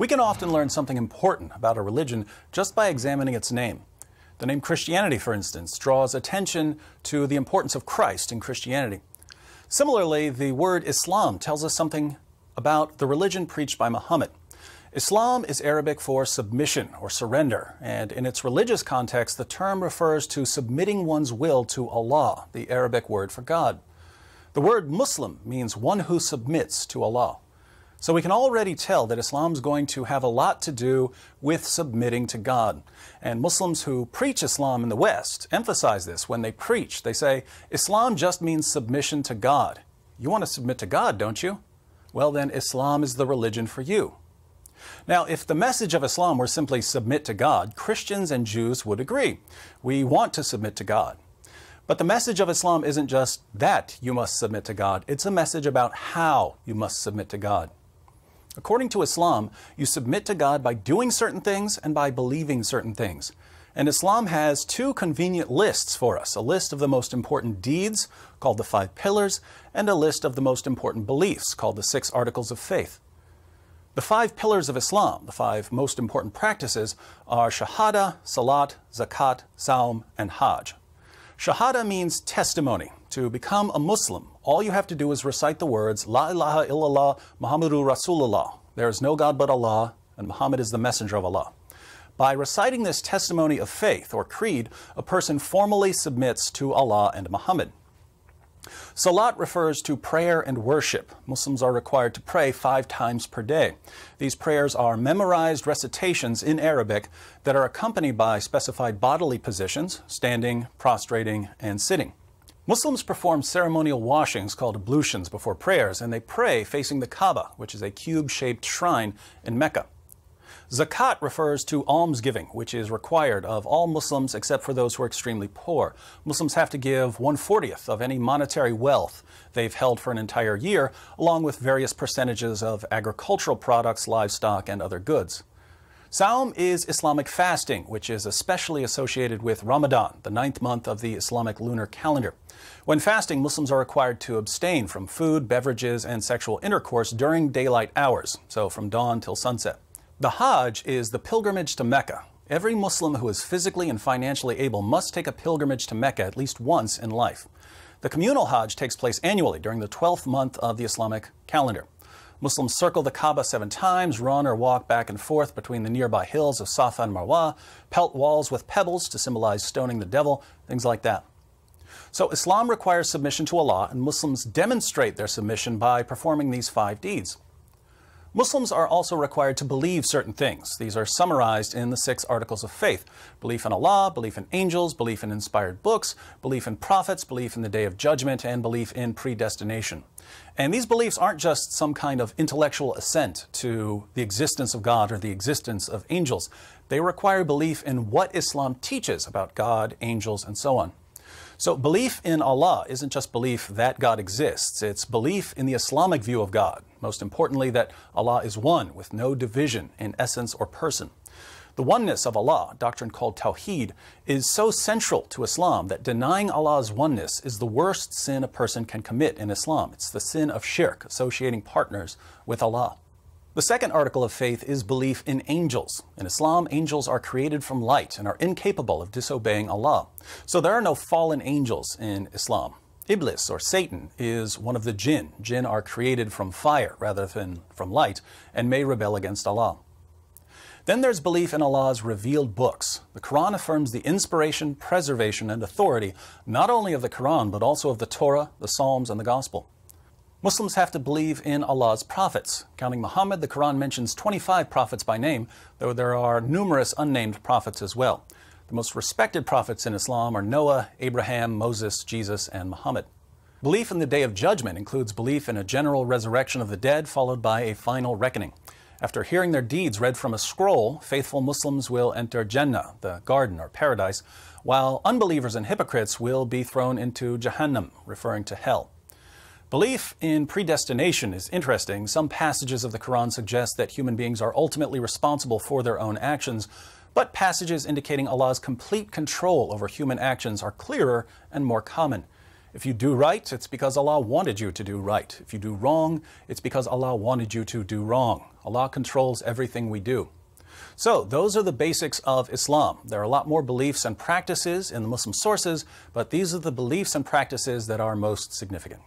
We can often learn something important about a religion just by examining its name. The name Christianity, for instance, draws attention to the importance of Christ in Christianity. Similarly, the word Islam tells us something about the religion preached by Muhammad. Islam is Arabic for submission or surrender, and in its religious context, the term refers to submitting one's will to Allah, the Arabic word for God. The word Muslim means one who submits to Allah. So we can already tell that Islam is going to have a lot to do with submitting to God. And Muslims who preach Islam in the West emphasize this when they preach. They say, Islam just means submission to God. You want to submit to God, don't you? Well then, Islam is the religion for you. Now, if the message of Islam were simply submit to God, Christians and Jews would agree. We want to submit to God. But the message of Islam isn't just that you must submit to God. It's a message about how you must submit to God. According to Islam, you submit to God by doing certain things and by believing certain things. And Islam has two convenient lists for us, a list of the most important deeds, called the 5 pillars, and a list of the most important beliefs, called the 6 articles of faith. The 5 pillars of Islam, the 5 most important practices, are Shahada, Salat, Zakat, Saum, and Hajj. Shahada means testimony. To become a Muslim, all you have to do is recite the words, La ilaha illallah, Muhammadur Rasulullah. There is no God but Allah, and Muhammad is the messenger of Allah. By reciting this testimony of faith, or creed, a person formally submits to Allah and Muhammad. Salat refers to prayer and worship. Muslims are required to pray 5 times per day. These prayers are memorized recitations in Arabic that are accompanied by specified bodily positions, standing, prostrating, and sitting. Muslims perform ceremonial washings called ablutions before prayers, and they pray facing the Kaaba, which is a cube-shaped shrine in Mecca. Zakat refers to almsgiving, which is required of all Muslims except for those who are extremely poor. Muslims have to give 1/40th of any monetary wealth they've held for an entire year, along with various percentages of agricultural products, livestock, and other goods. Saum is Islamic fasting, which is especially associated with Ramadan, the 9th month of the Islamic lunar calendar. When fasting, Muslims are required to abstain from food, beverages, and sexual intercourse during daylight hours, so from dawn till sunset. The Hajj is the pilgrimage to Mecca. Every Muslim who is physically and financially able must take a pilgrimage to Mecca at least once in life. The communal Hajj takes place annually during the 12th month of the Islamic calendar. Muslims circle the Kaaba 7 times, run or walk back and forth between the nearby hills of Safa and Marwa, pelt walls with pebbles to symbolize stoning the devil, things like that. So Islam requires submission to Allah, and Muslims demonstrate their submission by performing these 5 deeds. Muslims are also required to believe certain things. These are summarized in the 6 articles of faith: belief in Allah, belief in angels, belief in inspired books, belief in prophets, belief in the day of judgment, and belief in predestination. And these beliefs aren't just some kind of intellectual assent to the existence of God or the existence of angels. They require belief in what Islam teaches about God, angels, and so on. So belief in Allah isn't just belief that God exists, it's belief in the Islamic view of God. Most importantly, that Allah is one with no division in essence or person. The oneness of Allah, a doctrine called Tawheed, is so central to Islam that denying Allah's oneness is the worst sin a person can commit in Islam. It's the sin of shirk, associating partners with Allah. The 2nd article of faith is belief in angels. In Islam, angels are created from light and are incapable of disobeying Allah. So there are no fallen angels in Islam. Iblis, or Satan, is one of the jinn. Jinn are created from fire rather than from light and may rebel against Allah. Then there's belief in Allah's revealed books. The Quran affirms the inspiration, preservation, and authority not only of the Quran but also of the Torah, the Psalms, and the Gospel. Muslims have to believe in Allah's prophets. Counting Muhammad, the Quran mentions 25 prophets by name, though there are numerous unnamed prophets as well. The most respected prophets in Islam are Noah, Abraham, Moses, Jesus, and Muhammad. Belief in the Day of Judgment includes belief in a general resurrection of the dead followed by a final reckoning. After hearing their deeds read from a scroll, faithful Muslims will enter Jannah, the garden or paradise, while unbelievers and hypocrites will be thrown into Jahannam, referring to hell. Belief in predestination is interesting. Some passages of the Quran suggest that human beings are ultimately responsible for their own actions, but passages indicating Allah's complete control over human actions are clearer and more common. If you do right, it's because Allah wanted you to do right. If you do wrong, it's because Allah wanted you to do wrong. Allah controls everything we do. So those are the basics of Islam. There are a lot more beliefs and practices in the Muslim sources, but these are the beliefs and practices that are most significant.